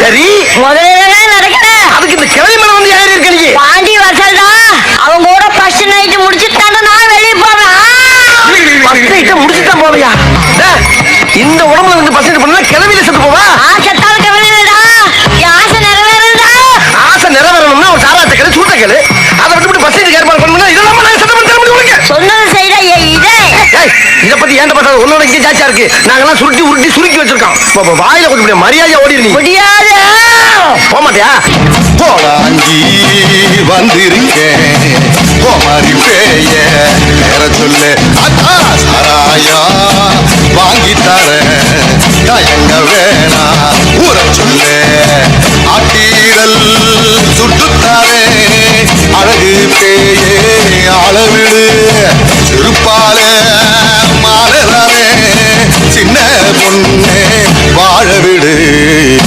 சரி முதல்ல நடக்கல. அதுக்கு இந்த கிளவி மேல வந்து ஏறி இருக்க நீ. பாண்டி வசல்டா அவங்க கூட ஃபர்ஸ்ட் நைட் முடிச்சிட்டாங்க. நான் வெளிய போறேன். ஃபர்ஸ்ட் நைட் முடிச்சிட்டான் போறியா? இந்த உடம்புல இருந்து ஃபர்ஸ்ட் நைட் பண்ணா கிளவில செத்து போவா. ஆசைத்தால் கவலைடா. ஆசை நிறைவேறடா. ஆசை நிறைவேறணும்னா ஒரு சாராத்த கேளு சூட்ட கேளு. அதை விட்டு ஃபர்ஸ்ட் நைட் ஏற்பாடு பண்ணா இதெல்லாம் நான் சத்தம் பண்ண முடியும் உங்களுக்கு. சொன்னது செய்யடா. இத பத்தி ஏன்டா பார்த்தா ஒன்னோட இங்க ஜாச்சா இருக்கு. நாங்கெல்லாம் சுருக்கி வச்சிருக்கோம். வாயில கொஞ்சம் மரியாதையா ஓடிடு. முடியாது. போக மாட்டியா? போலாங்கி வந்திருக்கேன் கோமாரி பேய நேர சொல்லு அத்தா சாராயா வாங்கி தர தயங்க வேணா ஊற